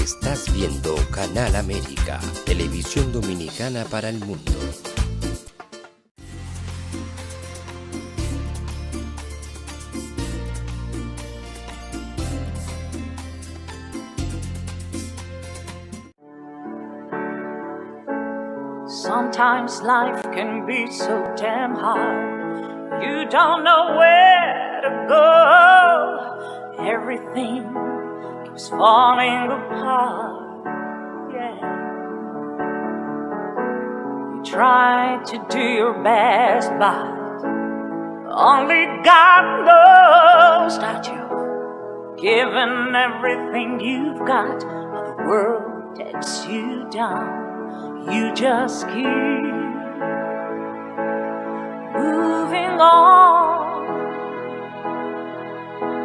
Estás viendo Canal América, televisión dominicana para el mundo. Sometimes life can be so damn hard. You don't know where to go. Everything keeps falling apart. Yeah. You try to do your best, but only God knows that you've given everything you've got, but the world takes you down. You just keep moving on.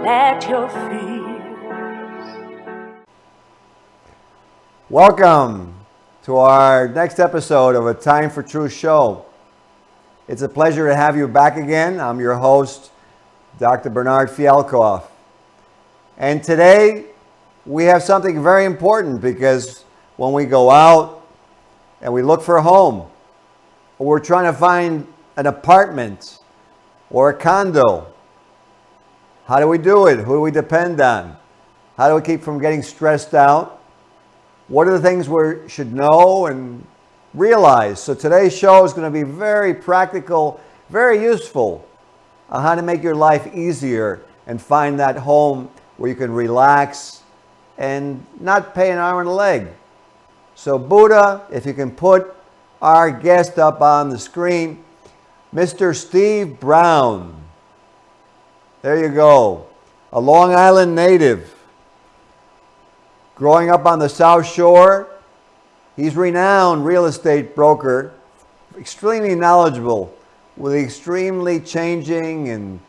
Let your fears. Welcome to our next episode of A Time for Truth show. It's a pleasure to have you back again. I'm your host, Dr. Bernard Fialkoff. And today we have something very important, because when we go out and we look for a home, or we're trying to find an apartment or a condo, how do we do it? Who do we depend on? How do we keep from getting stressed out? What are the things we should know and realize? So today's show is going to be very practical, very useful on how to make your life easier and find that home where you can relax and not pay an arm and a leg. So Buddha, if you can put our guest up on the screen, Mr. Steve Brown. There you go. A Long Island native. Growing up on the South Shore, he's a renowned real estate broker, extremely knowledgeable with the extremely changing and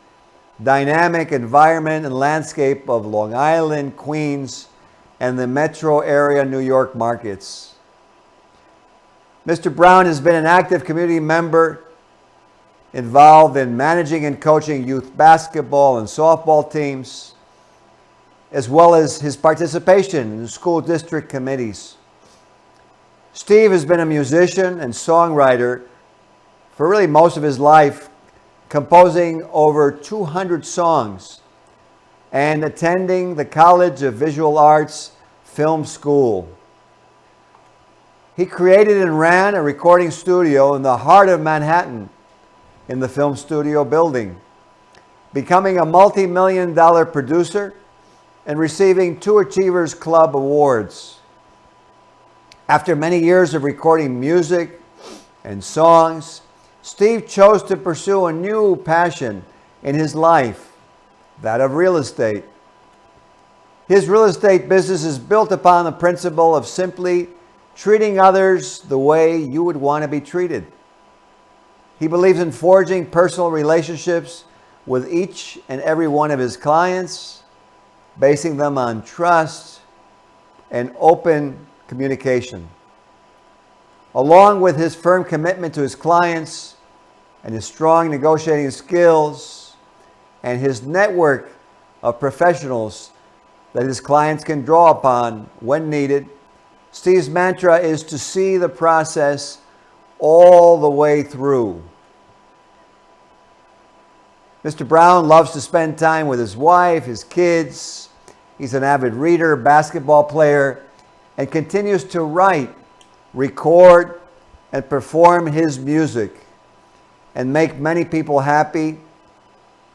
dynamic environment and landscape of Long Island, Queens, and the metro area New York markets. Mr. Brown has been an active community member involved in managing and coaching youth basketball and softball teams, as well as his participation in school district committees. Steve has been a musician and songwriter for really most of his life, composing over 200 songs and attending the College of Visual Arts Film School. He created and ran a recording studio in the heart of Manhattan in the Film Studio building, becoming a multi-million-dollar producer and receiving 2 Achievers Club awards. After many years of recording music and songs, Steve chose to pursue a new passion in his life, that of real estate. His real estate business is built upon the principle of simply treating others the way you would want to be treated. He believes in forging personal relationships with each and every one of his clients, basing them on trust and open communication. Along with his firm commitment to his clients and his strong negotiating skills and his network of professionals that his clients can draw upon when needed, Steve's mantra is to see the process all the way through. Mr. Brown loves to spend time with his wife, his kids. He's an avid reader, basketball player, and continues to write, record, and perform his music and make many people happy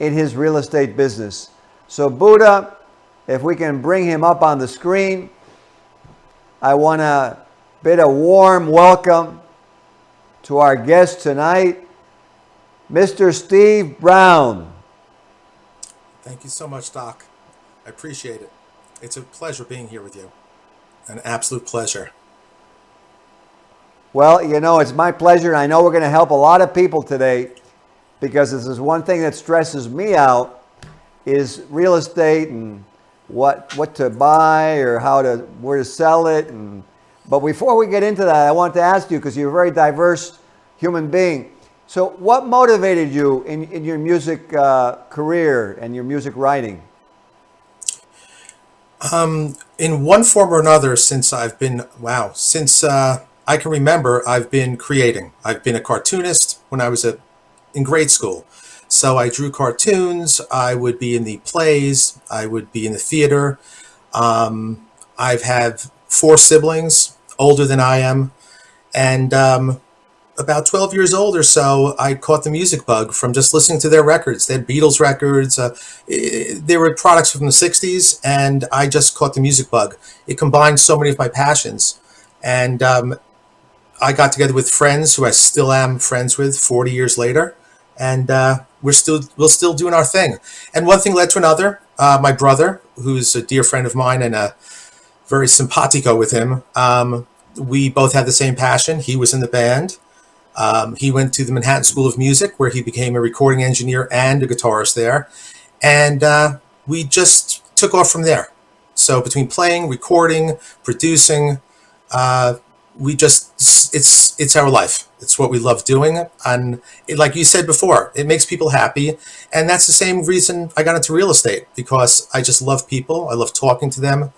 in his real estate business. So Buddha, if we can bring him up on the screen, I want to bid a warm welcome to our guest tonight, Mr. Steve Brown. Thank you so much, Doc. I appreciate it. It's a pleasure being here with you. An absolute pleasure. Well, you know, it's my pleasure. I know we're going to help a lot of people today, because this is one thing that stresses me out, is real estate and what to buy or where to sell it. But before we get into that, I want to ask you, because you're a very diverse human being. So what motivated you in your music career and your music writing? In one form or another, since I've been, since I can remember, I've been creating. I've been a cartoonist when I was in grade school. So I drew cartoons, I would be in the plays, I would be in the theater. I've had four siblings, older than I am, and about 12 years old or so, I caught the music bug from just listening to their records. They had Beatles records. They were products from the 60s, and I just caught the music bug. It combined so many of my passions. And I got together with friends who I still am friends with 40 years later, and we're still doing our thing. And one thing led to another. My brother, who's a dear friend of mine and a very simpatico with him, we both had the same passion. He was in the band. He went to the Manhattan School of Music, where he became a recording engineer and a guitarist there. And we just took off from there. So between playing, recording, producing, it's our life. It's what we love doing. And like you said before, it makes people happy. And that's the same reason I got into real estate, because I just love people. I love talking to them.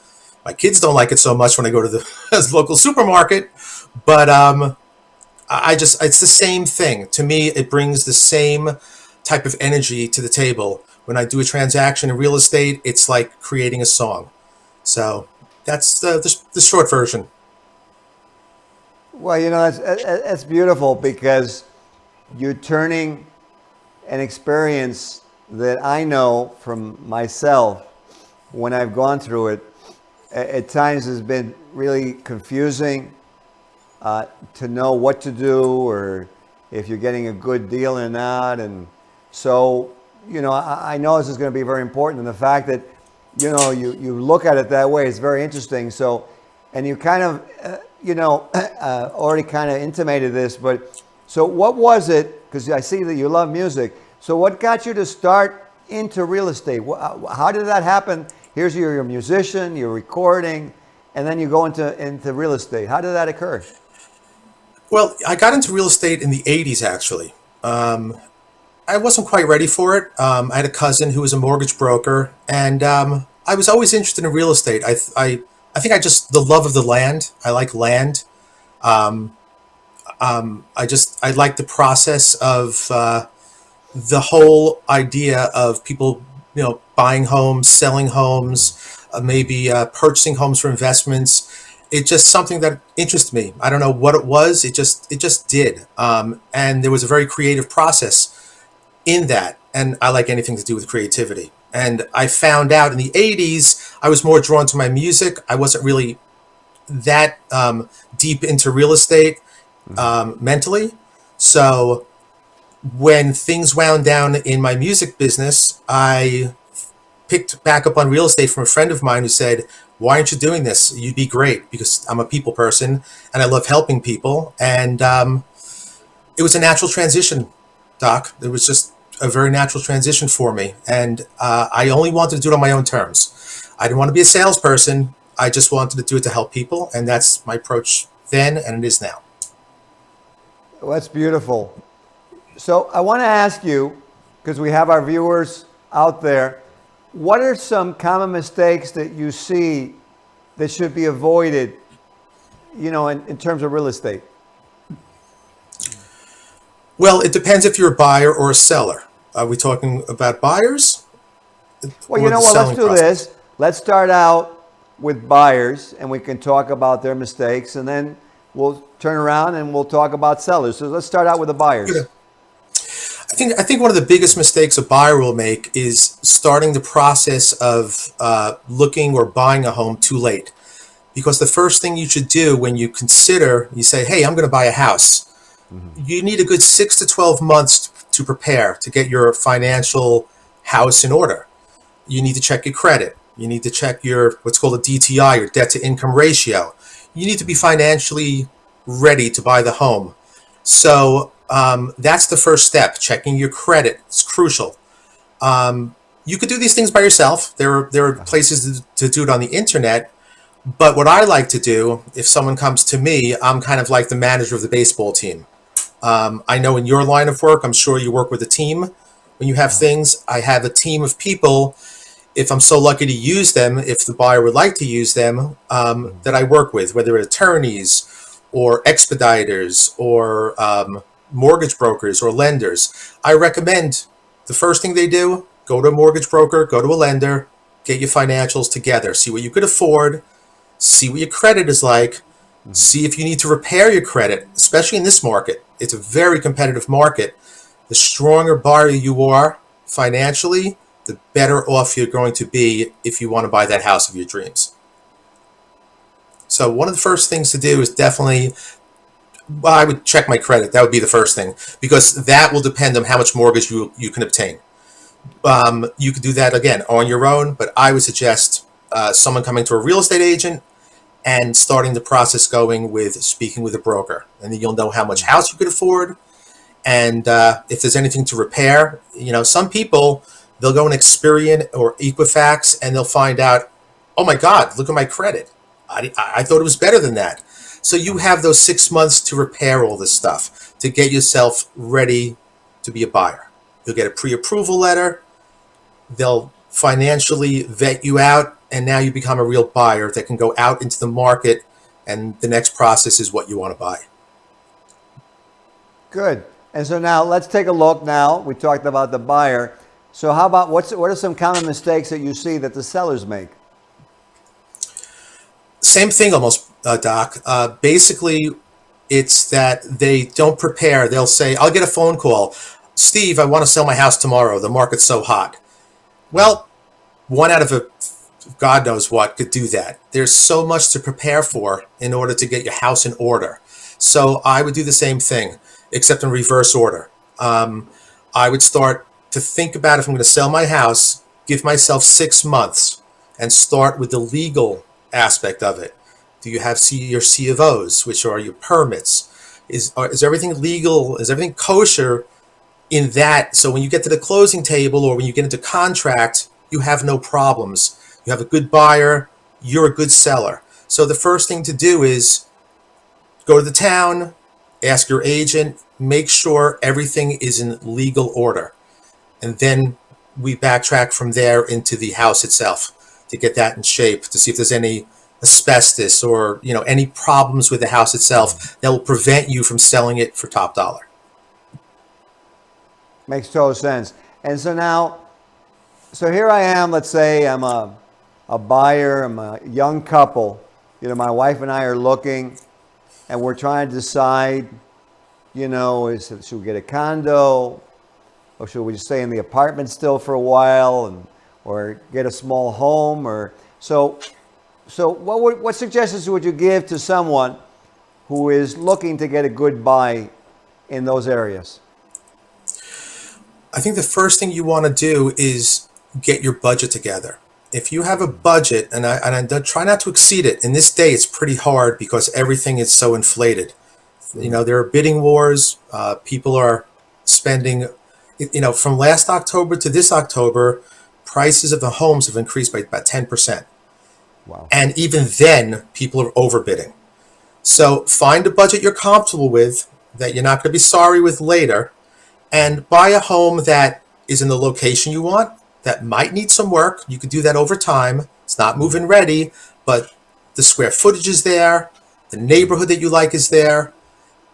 My kids don't like it so much when I go to the local supermarket, but it's the same thing. To me, it brings the same type of energy to the table. When I do a transaction in real estate, it's like creating a song. So that's the short version. Well, that's beautiful, because you're turning an experience that I know from myself when I've gone through it. At times has been really confusing to know what to do, or if you're getting a good deal or not. And so, I know this is going to be very important. And the fact that, you look at it that way is very interesting. So, and you kind of, already kind of intimated this, but so what was it? Because I see that you love music. So what got you to start into real estate? How did that happen? Here's you're a musician, you're recording, and then you go into real estate. How did that occur? Well, I got into real estate in the 80s, actually. I wasn't quite ready for it. I had a cousin who was a mortgage broker, and I was always interested in real estate. I think the love of the land. I like land. I like the process of the whole idea of people, buying homes, selling homes, maybe purchasing homes for investments. It's just something that interested me. I don't know what it was. It just did. And there was a very creative process in that. And I like anything to do with creativity. And I found out in the 80s, I was more drawn to my music. I wasn't really that deep into real estate mentally. So when things wound down in my music business, I picked back up on real estate from a friend of mine who said, "Why aren't you doing this? You'd be great," because I'm a people person and I love helping people. And it was a natural transition, Doc. It was just a very natural transition for me. And I only wanted to do it on my own terms. I didn't want to be a salesperson. I just wanted to do it to help people. And that's my approach then, and it is now. Well, that's beautiful. So I want to ask you, because we have our viewers out there, what are some common mistakes that you see that should be avoided, in terms of real estate? Well, it depends if you're a buyer or a seller. Are we talking about buyers? Well, let's do this. Let's start out with buyers, and we can talk about their mistakes, and then we'll turn around and we'll talk about sellers. So let's start out with the buyers. Yeah. I think one of the biggest mistakes a buyer will make is starting the process of looking or buying a home too late. Because the first thing you should do when you say, hey, I'm going to buy a house, you need a good 6 to 12 months to prepare to get your financial house in order. You need to check your credit. You need to check your what's called a DTI, your debt to income ratio. You need to be financially ready to buy the home. So that's the first step. Checking your credit is crucial. You could do these things by yourself. There are places to do it on the internet. But what I like to do, if someone comes to me, I'm kind of like the manager of the baseball team. I know in your line of work, I'm sure you work with a team when you have things. I have a team of people if I'm so lucky to use them, if the buyer would like to use them, that I work with, whether attorneys or expediters or mortgage brokers or lenders, I recommend the first thing they do, go to a mortgage broker, go to a lender, get your financials together, see what you could afford, see what your credit is like, see if you need to repair your credit, especially in this market. It's a very competitive market. The stronger buyer you are financially, the better off you're going to be if you want to buy that house of your dreams. So one of the first things to do is definitely, well, I would check my credit. That would be the first thing, because that will depend on how much mortgage you can obtain. You could do that, again, on your own, but I would suggest someone coming to a real estate agent and starting the process going with speaking with a broker. And then you'll know how much house you could afford. And if there's anything to repair, some people, they'll go on Experian or Equifax and they'll find out, oh my God, look at my credit. I thought it was better than that. So you have those 6 months to repair all this stuff, to get yourself ready to be a buyer. You'll get a pre-approval letter. They'll financially vet you out, and now you become a real buyer that can go out into the market, and the next process is what you want to buy. Good. And so now let's take a look now. We talked about the buyer. So how about what are some common mistakes that you see that the sellers make? Same thing almost, Doc. Basically, it's that they don't prepare. They'll say, I'll get a phone call. Steve, I want to sell my house tomorrow. The market's so hot. Well, one out of God knows what could do that. There's so much to prepare for in order to get your house in order. So I would do the same thing, except in reverse order. I would start to think about, if I'm going to sell my house, give myself 6 months and start with the legal aspect of it. Do you have your C of O's, which are your permits? Is everything legal? Is everything kosher in that? So when you get to the closing table or when you get into contract, you have no problems. You have a good buyer, you're a good seller. So the first thing to do is go to the town, ask your agent, make sure everything is in legal order. And then we backtrack from there into the house itself to get that in shape, to see if there's any asbestos or any problems with the house itself that will prevent you from selling it for top dollar. Makes total sense. And so now, here I am, let's say I'm a buyer, I'm a young couple. My wife and I are looking, and we're trying to decide, should we get a condo, or should we just stay in the apartment still for a while, or get a small home, or so what suggestions would you give to someone who is looking to get a good buy in those areas? I think the first thing you want to do is get your budget together. If you have a budget, and I try not to exceed it. In this day, it's pretty hard because everything is so inflated. There are bidding wars. People are spending, from last October to this October, prices of the homes have increased by about 10%. Wow. And even then, people are overbidding. So find a budget you're comfortable with, that you're not going to be sorry with later, and buy a home that is in the location you want, that might need some work. You could do that over time. It's not move-in ready, but the square footage is there, the neighborhood that you like is there,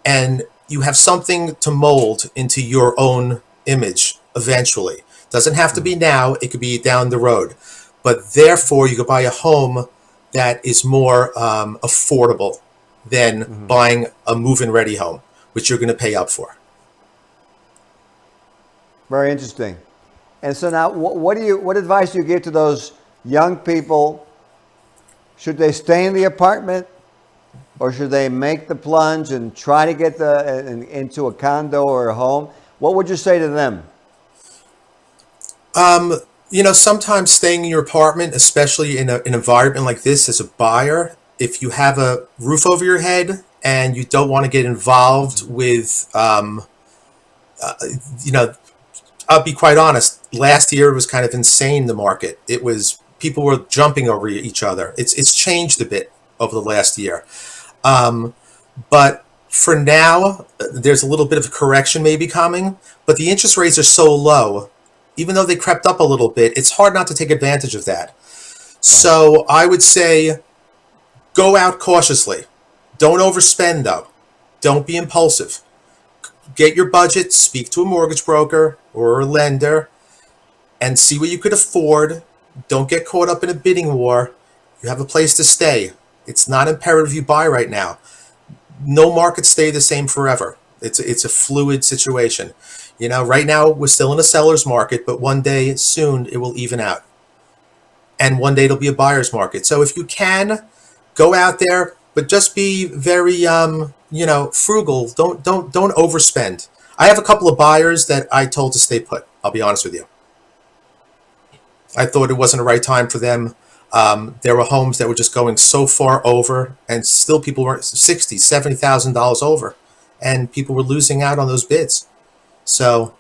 and you have something to mold into your own image eventually. Doesn't have to be now, it could be down the road. But therefore, you could buy a home that is more affordable than buying a move-in ready home, which you're going to pay up for. Very interesting. And so now, what advice do you give to those young people? Should they stay in the apartment, or should they make the plunge and try to get into a condo or a home? What would you say to them? Sometimes staying in your apartment, especially in an environment like this as a buyer, if you have a roof over your head and you don't want to get involved with, I'll be quite honest, last year was kind of insane, the market. People were jumping over each other. It's changed a bit over the last year. But for now, there's a little bit of a correction maybe coming, but the interest rates are so low even though they crept up a little bit, it's hard not to take advantage of that. So I would say go out cautiously. Don't overspend though. Don't be impulsive. Get your budget, speak to a mortgage broker or a lender, and see what you could afford. Don't get caught up in a bidding war. You have a place to stay. It's not imperative you buy right now. No markets stay the same forever. It's a fluid situation. You know, right now we're still in a seller's market, but one day soon it will even out. And one day it'll be a buyer's market. So if you can, go out there, but just be very frugal. Don't overspend. I have a couple of buyers that I told to stay put. I'll be honest with you. I thought it wasn't the right time for them. There were homes that were just going so far over, and still people were $60,000, $70,000 over, and people were losing out on those bids. So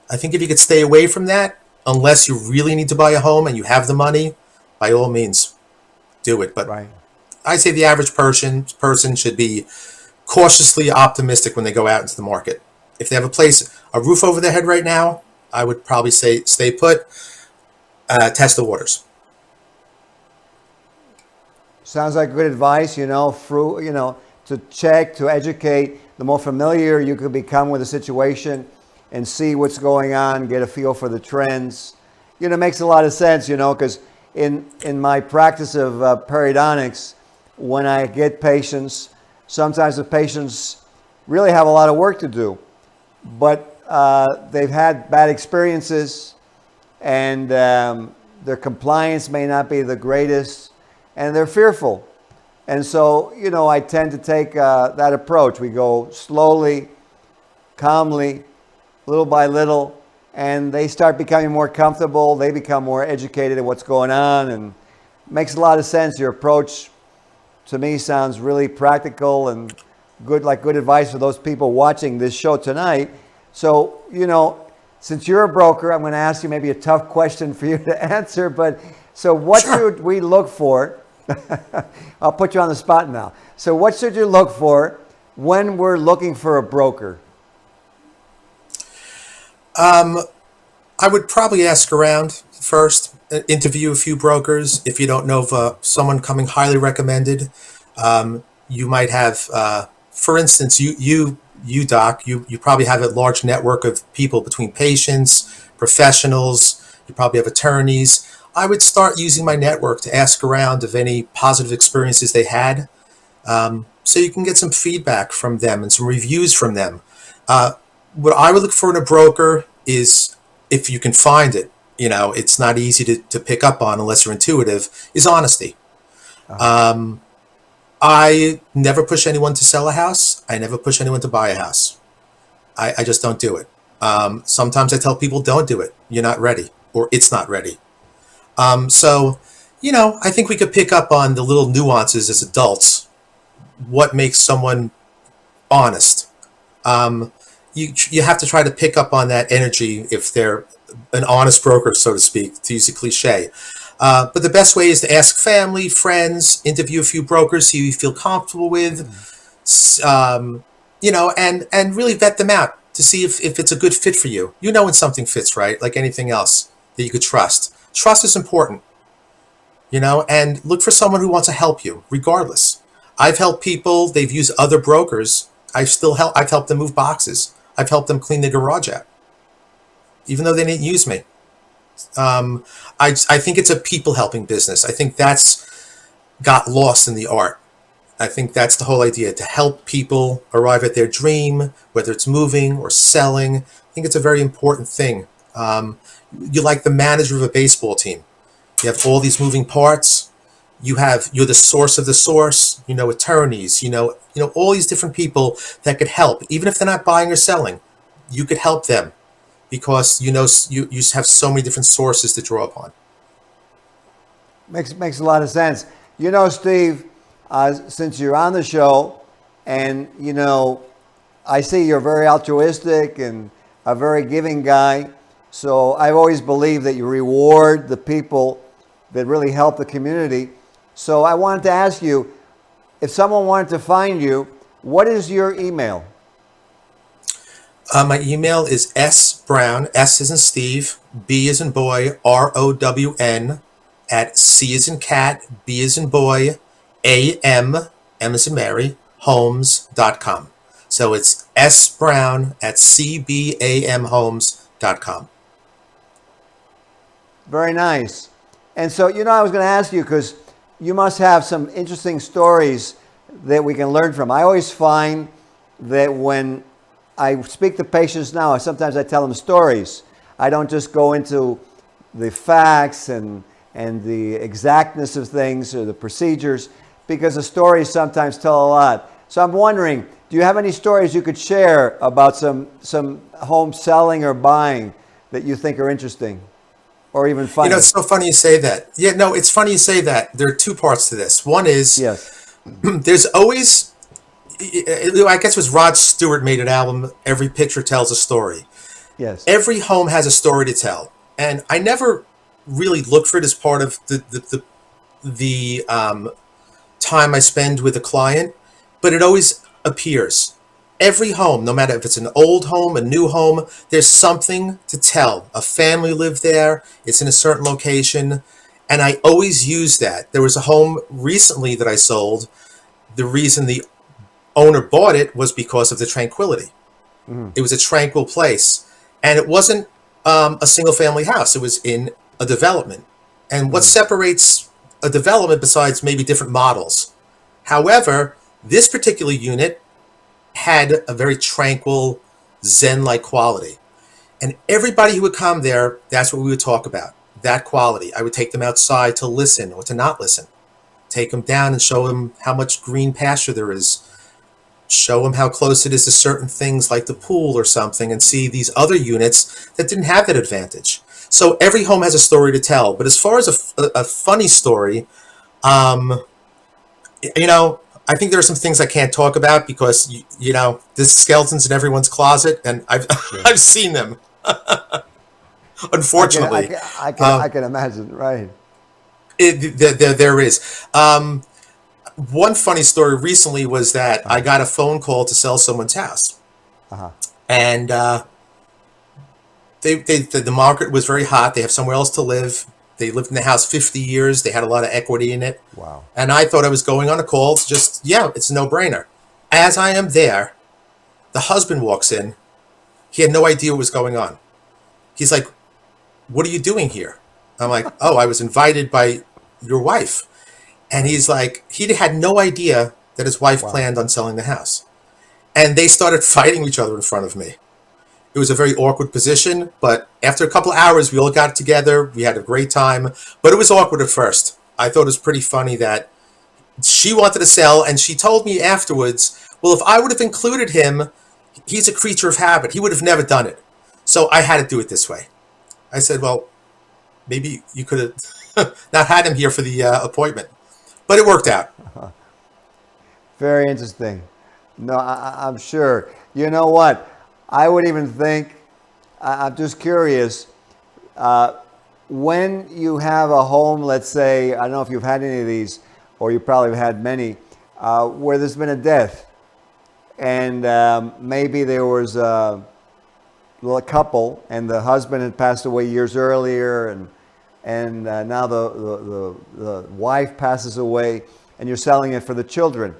I think if you could stay away from that, unless you really need to buy a home and you have the money, by all means, do it. But Right. I say the average person should be cautiously optimistic when they go out into the market. If they have a roof over their head right now, I would probably say stay put, test the waters. Sounds like good advice, to check, to educate. The more familiar you can become with the situation and see what's going on, get a feel for the trends. It makes a lot of sense, because in my practice of periodontics, when I get patients, sometimes the patients really have a lot of work to do, but they've had bad experiences, and their compliance may not be the greatest, and they're fearful. And so, I tend to take that approach. We go slowly, calmly, little by little, and they start becoming more comfortable. They become more educated in what's going on, and it makes a lot of sense. Your approach, to me, sounds really practical and good, like good advice for those people watching this show tonight. So, since you're a broker, I'm going to ask you maybe a tough question for you to answer, but so what should we look for? I'll put you on the spot now. So what should you look for when we're looking for a broker? I would probably ask around first, interview a few brokers. If you don't know of someone coming highly recommended, you might have, for instance, you Doc, you probably have a large network of people between patients, professionals, you probably have attorneys. I would start using my network to ask around of any positive experiences they had, so you can get some feedback from them and some reviews from them. What I would look for in a broker is, if you can find it, it's not easy to pick up on unless you're intuitive, is honesty. I never push anyone to sell a house. I never push anyone to buy a house. I just don't do it. Sometimes I tell people, don't do it. You're not ready, or it's not ready. So, I think we could pick up on the little nuances as adults. What makes someone honest? You have to try to pick up on that energy if they're an honest broker, so to speak, to use a cliche. But the best way is to ask family, friends, interview a few brokers who you feel comfortable with, and really vet them out to see if it's a good fit for you. When something fits, right? Like anything else that you could trust. Trust is important, and look for someone who wants to help you, regardless. I've helped people, they've used other brokers. I've helped them move boxes. I've helped them clean the garage out, even though they didn't use me. I think it's a people helping business. I think that's got lost in the art. I think that's the whole idea, to help people arrive at their dream, whether it's moving or selling. I think it's a very important thing. You're like the manager of a baseball team. You have all these moving parts. You're the source of the source, attorneys, all these different people that could help. Even if they're not buying or selling, you could help them because, you have so many different sources to draw upon. Makes a lot of sense. Steve, since you're on the show and, I see you're very altruistic and a very giving guy. So I've always believed that you reward the people that really help the community. So I wanted to ask you, if someone wanted to find you, what is your email? My email is sbrown, S as in Steve, B as in boy, ROWN, at C as in cat, B as in boy, AM, M as in Mary, homes.com. So it's sbrown at cbamhomes.com. Very nice. And so, I was going to ask you, because you must have some interesting stories that we can learn from. I always find that when I speak to patients now, sometimes I tell them stories. I don't just go into the facts and the exactness of things or the procedures, because the stories sometimes tell a lot. So I'm wondering, do you have any stories you could share about some home selling or buying that you think are interesting or even funny? It's so funny you say that. Yeah, no, it's funny you say that. There are two parts to this. One is, Yes. there's always, I guess it was Rod Stewart made an album, Every Picture Tells a Story. Yes. Every home has a story to tell. And I never really looked for it as part of the time I spend with a client, but it always appears. Every home, no matter if it's an old home, a new home, there's something to tell. A family lived there, it's in a certain location, and I always use that. There was a home recently that I sold. The reason the owner bought it was because of the tranquility. It was a tranquil place, and it wasn't a single family house. It was in a development. And what separates a development besides maybe different models? However, this particular unit had a very tranquil, Zen-like quality. And everybody who would come there, that's what we would talk about, that quality. I would take them outside to listen or to not listen. Take them down and show them how much green pasture there is. Show them how close it is to certain things like the pool or something, and see these other units that didn't have that advantage. So every home has a story to tell. But as far as a funny story, I think there are some things I can't talk about because, there's skeletons in everyone's closet, and I've seen them, unfortunately. I can imagine, right. There is. One funny story recently was that I got a phone call to sell someone's house. And the market was very hot. They have somewhere else to live. They lived in the house 50 years. They had a lot of equity in it. Wow. And I thought I was going on a call. It's a no-brainer. As I am there, the husband walks in. He had no idea what was going on. He's like, "What are you doing here?" I'm like, "Oh, I was invited by your wife." And he's like, he had no idea that his wife planned on selling the house. And they started fighting each other in front of me. It was a very awkward position, but after a couple of hours, we all got together. We had a great time, but it was awkward at first. I thought it was pretty funny that she wanted to sell, and she told me afterwards, well, if I would have included him, he's a creature of habit. He would have never done it. So I had to do it this way. I said, well, maybe you could have not had him here for the appointment, but it worked out. Very interesting. No, I'm sure. You know what? I would even think, I'm just curious, when you have a home, let's say, I don't know if you've had any of these, or you probably have had many, where there's been a death, and maybe there was a couple, and the husband had passed away years earlier, and now the wife passes away, and you're selling it for the children.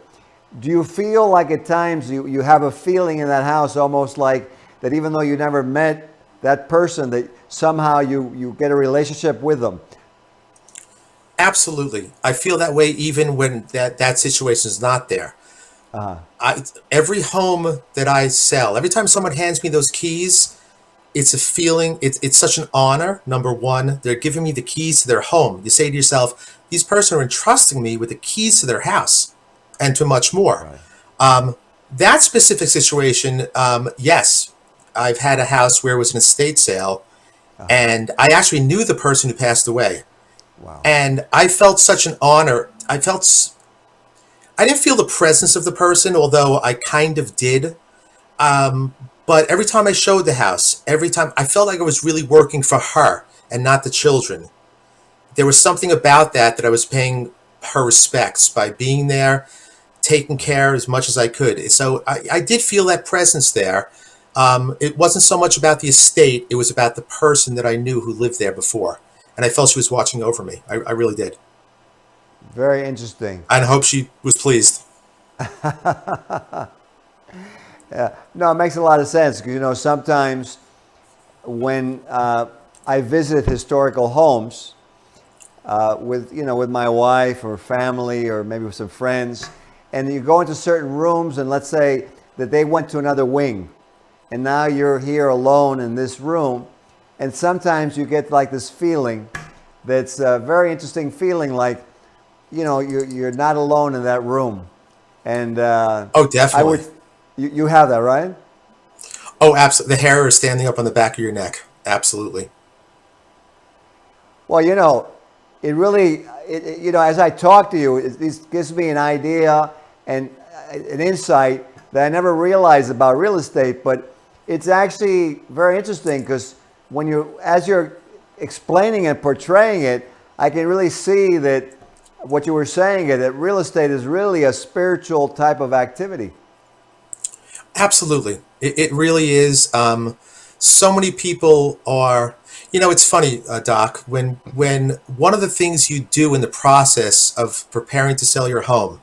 Do you feel like at times you have a feeling in that house almost like that even though you never met that person, that somehow you get a relationship with them? Absolutely. I feel that way even when that situation is not there. Every home that I sell, every time someone hands me those keys, it's a feeling, it's such an honor. Number one, they're giving me the keys to their home. You say to yourself, these person are entrusting me with the keys to their house and to much more. Right. That specific situation, yes, I've had a house where it was an estate sale, and I actually knew the person who passed away. Wow. And I felt such an honor. I didn't feel the presence of the person, although I kind of did. But every time I showed the house, every time I felt like I was really working for her and not the children. There was something about that I was paying her respects by being there, taking care as much as I could. So I did feel that presence there. It wasn't so much about the estate; it was about the person that I knew who lived there before, and I felt she was watching over me. I really did, Very interesting. and I hope she was pleased. No, it makes a lot of sense. 'Cause, sometimes when I visit historical homes with my wife or family or maybe with some friends, and you go into certain rooms, and let's say that they went to another wing, and now you're here alone in this room, and sometimes you get like this feeling that's a very interesting feeling, like you're not alone in that room, and Oh, definitely. you have that, right? Oh, absolutely. The hair is standing up on the back of your neck. Absolutely. Well, it really, as I talk to you, this gives me an idea and an insight that I never realized about real estate. But it's actually very interesting because as you're explaining and portraying it, I can really see that what you were saying, that real estate is really a spiritual type of activity. Absolutely. It really is. So many people are, it's funny, Doc, when one of the things you do in the process of preparing to sell your home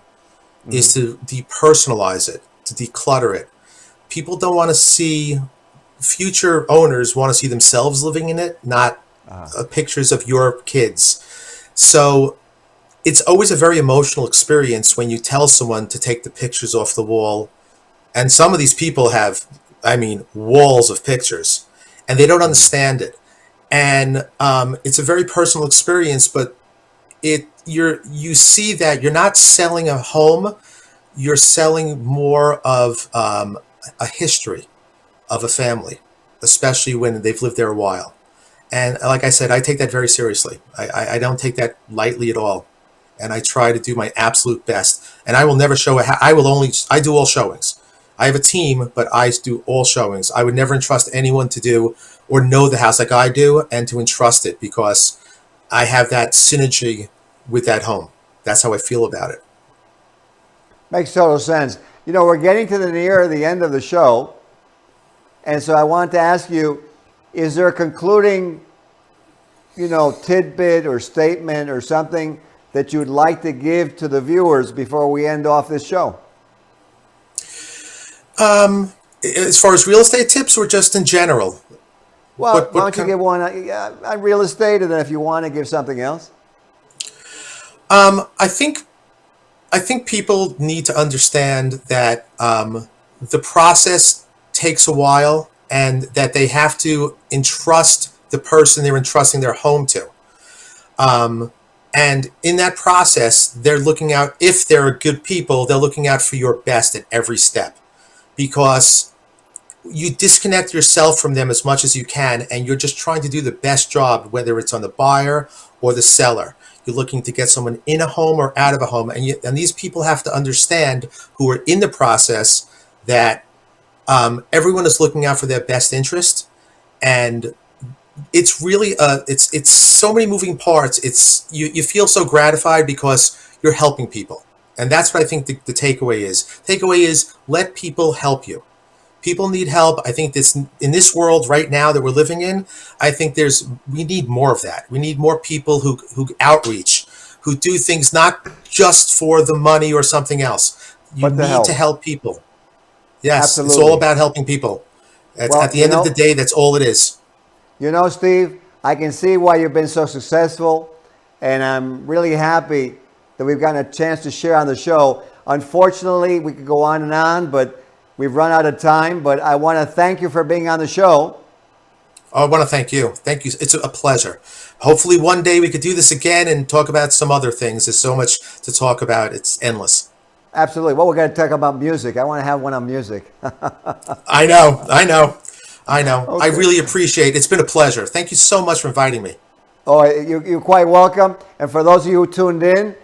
is to depersonalize it, to declutter it. People don't want to see, future owners want to see themselves living in it, not pictures of your kids. So it's always a very emotional experience when you tell someone to take the pictures off the wall. And some of these people have, walls of pictures, and they don't understand it. And it's a very personal experience, but you see that you're not selling a home, you're selling more of a history of a family, especially when they've lived there a while. And like I said, I take that very seriously. I don't take that lightly at all. And I try to do my absolute best. And I will never show I do all showings. I have a team, but I do all showings. I would never entrust anyone to do or know the house like I do and to entrust it because I have that synergy with that home. That's how I feel about it. Makes total sense. We're getting to the end of the show. And so I wanted to ask you, is there a concluding, tidbit or statement or something that you'd like to give to the viewers before we end off this show? As far as real estate tips or just in general? Well, why don't you give one on real estate, and then if you want to give something else? I think people need to understand that the process takes a while and that they have to entrust the person they're entrusting their home to. And in that process, they're looking out, if they're good people, they're looking out for your best at every step. Because you disconnect yourself from them as much as you can, and you're just trying to do the best job, whether it's on the buyer or the seller. You're looking to get someone in a home or out of a home, and these people have to understand, who are in the process, that everyone is looking out for their best interest, and it's really it's so many moving parts. It's you feel so gratified because you're helping people. And that's what I think the takeaway is. Takeaway is, let people help you. People need help. I think in this world right now that we're living in, I think we need more of that. We need more people who outreach, who do things not just for the money or something else. You need to help people. Yes, absolutely. It's all about helping people. At the end of the day, that's all it is. Steve, I can see why you've been so successful, and I'm really happy that we've gotten a chance to share on the show. Unfortunately, we could go on, but we've run out of time. But I want to thank you for being on the show. Oh, I want to thank you. Thank you. It's a pleasure. Hopefully one day we could do this again and talk about some other things. There's so much to talk about. It's endless. Absolutely. Well, we're going to talk about music. I want to have one on music. I know. Okay. I really appreciate it. It's been a pleasure. Thank you so much for inviting me. Oh, you're quite welcome. And for those of you who tuned in,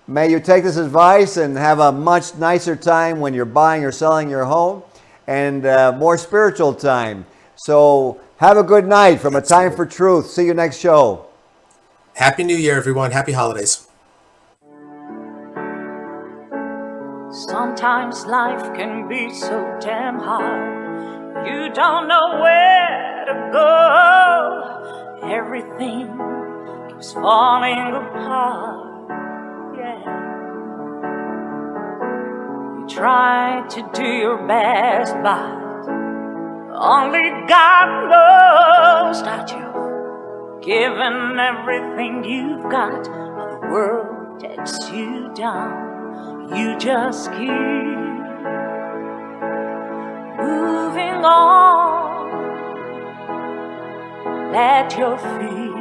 may you take this advice and have a much nicer time when you're buying or selling your home, and more spiritual time. So have a good night from A Time for Truth. See you next show. Happy New Year, everyone. Happy holidays. Sometimes life can be so damn hard. You don't know where to go. Everything keeps falling apart. Yeah. You try to do your best, but only God knows that you've given everything you've got. But the world takes you down. You just keep moving on. Let your feet